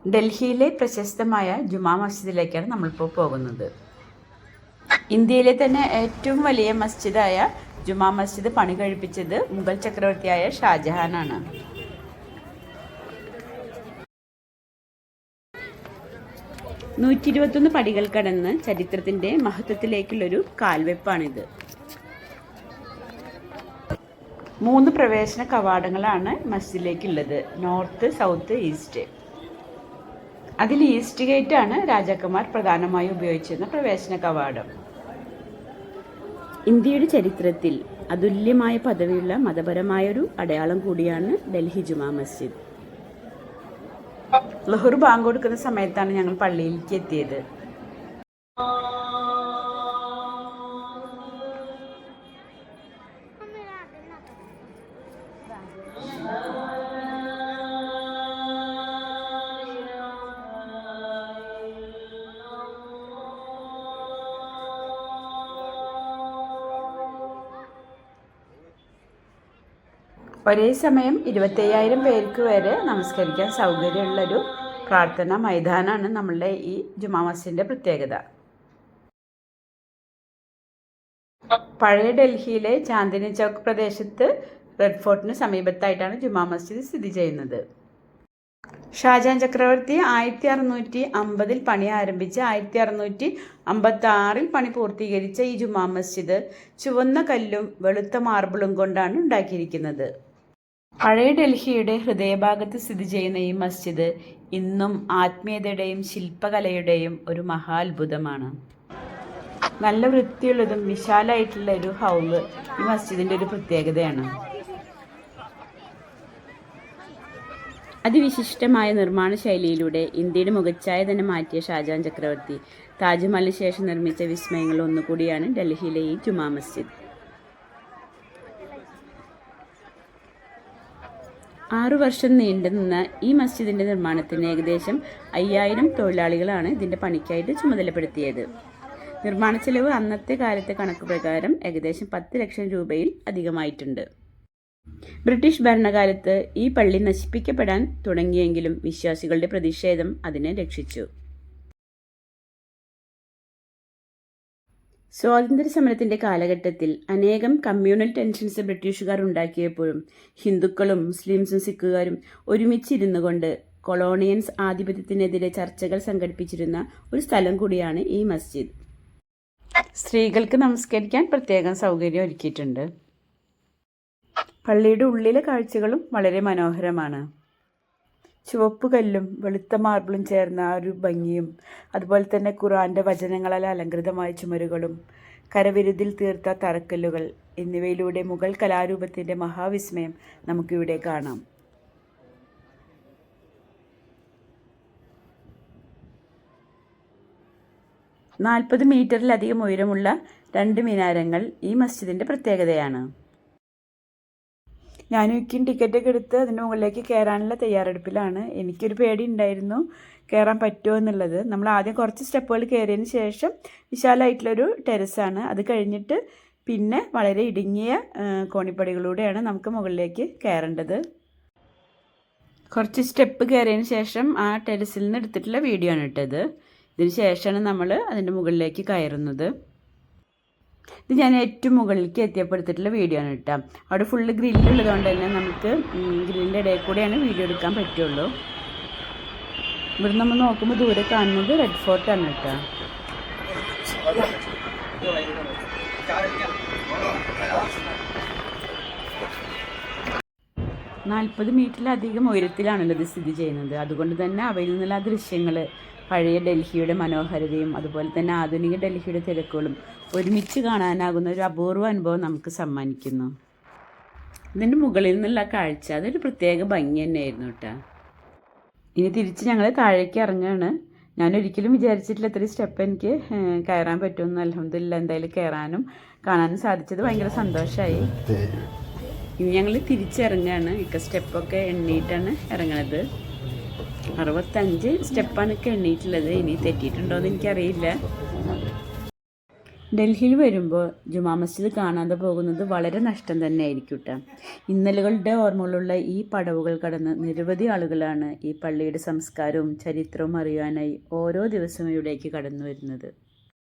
ഡൽഹിയിലെ പ്രശസ്തമായ ജുമാ മസ്ജിദിലേക്കാണ് നമ്മളിപ്പോൾ പോകുന്നത്. ഇന്ത്യയിലെ തന്നെ ഏറ്റവും വലിയ മസ്ജിദായ ജുമാ മസ്ജിദ് പണി കഴിപ്പിച്ചത് മുഗൾ ചക്രവർത്തിയായ ഷാജഹാനാണ്. നൂറ്റി പടികൾ കടന്ന് ചരിത്രത്തിൻ്റെ മഹത്വത്തിലേക്കുള്ളൊരു കാൽവെപ്പാണിത്. 3 പ്രവേശന കവാടങ്ങളാണ് മസ്ജിദിലേക്കുള്ളത്: നോർത്ത്, സൗത്ത്, ഈസ്റ്റ്. അതിൽ ഈസ്റ്റ് ഗേറ്റാണ് രാജാക്കന്മാർ പ്രധാനമായും ഉപയോഗിച്ചിരുന്ന പ്രവേശന കവാടം. ഇന്ത്യയുടെ ചരിത്രത്തിൽ അതുല്യമായ പദവിയുള്ള മതപരമായൊരു അടയാളം കൂടിയാണ് ഡൽഹി ജുമാ മസ്ജിദ്. ലഹുർ ബാങ്ക് കൊടുക്കുന്ന സമയത്താണ് ഞങ്ങൾ പള്ളിയിലേക്ക് എത്തിയത്. ഒരേ സമയം 25,000 പേർക്ക് വരെ നമസ്കരിക്കാൻ സൗകര്യമുള്ളൊരു പ്രാർത്ഥനാ മൈതാനാണ് നമ്മളുടെ ഈ ജുമാ മസ്ജിദിൻ്റെ പ്രത്യേകത. പഴയ ഡൽഹിയിലെ ചാന്ദിനി ചൗക്ക് പ്രദേശത്ത് റെഡ് ഫോർട്ടിന് സമീപത്തായിട്ടാണ് ജുമാ മസ്ജിദ് സ്ഥിതി ചെയ്യുന്നത്. ഷാജഹാൻ ചക്രവർത്തി 1650 പണി ആരംഭിച്ച് 1656 പണി പൂർത്തീകരിച്ച ഈ ജുമാ മസ്ജിദ് ചുവന്ന കല്ലും വെളുത്ത മാർബിളും കൊണ്ടാണ് ഉണ്ടാക്കിയിരിക്കുന്നത്. പഴയ ഡൽഹിയുടെ ഹൃദയഭാഗത്ത് സ്ഥിതി ചെയ്യുന്ന ഈ മസ്ജിദ് ഇന്നും ആത്മീയതയുടെയും ശില്പകലയുടെയും ഒരു മഹാത്ഭുതമാണ്. നല്ല വൃത്തിയുള്ളതും വിശാലമായിട്ടുള്ള ഒരു ഹൗള് ഈ മസ്ജിദിൻ്റെ ഒരു പ്രത്യേകതയാണ്. അതിവിശിഷ്ടമായ നിർമ്മാണ ശൈലിയിലൂടെ ഇന്ത്യയുടെ മുഖച്ഛായ തന്നെ മാറ്റിയ ഷാജഹാൻ ചക്രവർത്തി താജ്മഹലിന് ശേഷം നിർമ്മിച്ച വിസ്മയങ്ങൾ ഒന്നുകൂടിയാണ് ഡൽഹിയിലെ ഈ ജുമാ മസ്ജിദ്. 6 വർഷം നീണ്ടുനിന്ന ഈ മസ്ജിദിൻ്റെ നിർമ്മാണത്തിന് ഏകദേശം 5000 തൊഴിലാളികളാണ് ഇതിൻ്റെ പണിക്കായിട്ട് ചുമതലപ്പെടുത്തിയത്. നിർമ്മാണ ചെലവ് അന്നത്തെ കാലത്തെ കണക്ക് പ്രകാരം ഏകദേശം 10 ലക്ഷം രൂപയിൽ അധികമായിട്ടുണ്ട്. ബ്രിട്ടീഷ് ഭരണകാലത്ത് ഈ പള്ളി നശിപ്പിക്കപ്പെടാൻ തുടങ്ങിയെങ്കിലും വിശ്വാസികളുടെ പ്രതിഷേധം അതിനെ രക്ഷിച്ചു. സ്വാതന്ത്ര്യ സമരത്തിൻ്റെ കാലഘട്ടത്തിൽ അനേകം കമ്മ്യൂണൽ ടെൻഷൻസ് ബ്രിട്ടീഷുകാർ ഉണ്ടാക്കിയപ്പോഴും ഹിന്ദുക്കളും മുസ്ലിംസും സിഖുകാരും ഒരുമിച്ചിരുന്നു കൊണ്ട് കൊളോണിയൻസ് ആധിപത്യത്തിനെതിരെ ചർച്ചകൾ സംഘടിപ്പിച്ചിരുന്ന ഒരു സ്ഥലം കൂടിയാണ് ഈ മസ്ജിദ്. സ്ത്രീകൾക്ക് നമസ്കരിക്കാൻ പ്രത്യേകം സൗകര്യം ഒരുക്കിയിട്ടുണ്ട്. പള്ളിയുടെ ഉള്ളിലെ കാഴ്ചകളും വളരെ മനോഹരമാണ്. ചുവപ്പ് കല്ലും വെളുത്ത മാർബിളും ചേർന്ന ഒരു ഭംഗിയും, അതുപോലെ തന്നെ ഖുർആൻ്റെ വചനങ്ങളാൽ അലങ്കൃതമായ ചുമരുകളും കരവിരുതിൽ തീർത്ത തറക്കല്ലുകൾ എന്നിവയിലൂടെ മുഗൾ കലാരൂപത്തിൻ്റെ മഹാവിസ്മയം നമുക്കിവിടെ കാണാം. നാൽപ്പത് മീറ്ററിലധികം ഉയരമുള്ള 2 മിനാരങ്ങൾ ഈ മസ്ജിദിൻ്റെ പ്രത്യേകതയാണ്. ഞാനും ടിക്കറ്റൊക്കെ എടുത്ത് അതിൻ്റെ മുകളിലേക്ക് കയറാനുള്ള തയ്യാറെടുപ്പിലാണ്. എനിക്കൊരു പേടി ഉണ്ടായിരുന്നു കയറാൻ പറ്റുമോ എന്നുള്ളത്. നമ്മൾ ആദ്യം കുറച്ച് സ്റ്റെപ്പുകൾ കയറിയതിന് ശേഷം വിശാലമായിട്ടുള്ളൊരു ടെറസാണ്. അത് കഴിഞ്ഞിട്ട് പിന്നെ വളരെ ഇടുങ്ങിയ കോണിപ്പടികളിലൂടെയാണ് നമുക്ക് മുകളിലേക്ക് കയറേണ്ടത്. കുറച്ച് സ്റ്റെപ്പ് കയറിയതിന് ശേഷം ആ ടെറസിൽ നിന്ന് എടുത്തിട്ടുള്ള വീഡിയോ ആണ് ഇട്ടത്. ഇതിന് ശേഷമാണ് നമ്മൾ അതിൻ്റെ മുകളിലേക്ക് കയറുന്നത്. ഇത് ഞാൻ ഏറ്റവും മുകളിലേക്ക് എത്തിയപ്പോൾ എടുത്തിട്ടുള്ള വീഡിയോ ആണ് കേട്ടോ. അവിടെ ഫുള്ള് ഗ്രില്ലുള്ളതുകൊണ്ട് തന്നെ നമുക്ക് ഗ്രില്ലിൻ്റെ ഇടയിൽ കൂടെയാണ് വീഡിയോ എടുക്കാൻ പറ്റുള്ളൂ. ഇവിടെ നമ്മൾ നോക്കുമ്പോൾ ദൂരെ കാണുന്നത് റെഡ് ഫോർട്ടാണ് കേട്ടോ. 40 മീറ്ററിലധികം ഉയരത്തിലാണല്ലോ ഇത് സ്ഥിതി ചെയ്യുന്നത്. അതുകൊണ്ട് തന്നെ അവയിൽ നിന്നുള്ള ദൃശ്യങ്ങൾ പഴയ ഡൽഹിയുടെ മനോഹാരിതയും അതുപോലെ തന്നെ ആധുനിക ഡൽഹിയുടെ തിരക്കുകളും ഒരുമിച്ച് കാണാനാകുന്ന ഒരു അപൂർവ അനുഭവം നമുക്ക് സമ്മാനിക്കുന്നു. ഇതിൻ്റെ മുകളിൽ നിന്നുള്ള കാഴ്ച അതൊരു പ്രത്യേക ഭംഗി തന്നെയായിരുന്നു കേട്ടോ. ഇനി തിരിച്ച് ഞങ്ങൾ താഴേക്ക് ഇറങ്ങുകയാണ്. ഞാൻ ഒരിക്കലും വിചാരിച്ചിട്ടില്ല ഇത്രയും സ്റ്റെപ്പ് എനിക്ക് കയറാൻ പറ്റുമെന്ന്. അൽഹംദുലില്ലാ എന്തായാലും കയറാനും കാണാനും സാധിച്ചത് ഭയങ്കര സന്തോഷമായി. ഇനി ഞങ്ങൾ തിരിച്ചിറങ്ങുകയാണ്. സ്റ്റെപ്പൊക്കെ എണ്ണിയിട്ടാണ് ഇറങ്ങണത്. 65 സ്റ്റെപ്പാണ് എണ്ണിയിട്ടുള്ളത്. ഇനി തെറ്റിയിട്ടുണ്ടോ എന്ന് എനിക്കറിയില്ല. ഡൽഹിയിൽ വരുമ്പോൾ ജുമാ മസ്ജിദ് കാണാതെ പോകുന്നത് വളരെ നഷ്ടം തന്നെ ആയിരിക്കും കേട്ടോ. ഇന്നലകളുടെ ഓർമ്മകളുള്ള ഈ പടവുകൾ കടന്ന് നിരവധി ആളുകളാണ് ഈ പള്ളിയുടെ സംസ്കാരവും ചരിത്രവും അറിയാനായി ഓരോ ദിവസവും ഇവിടേക്ക് കടന്നു വരുന്നത്.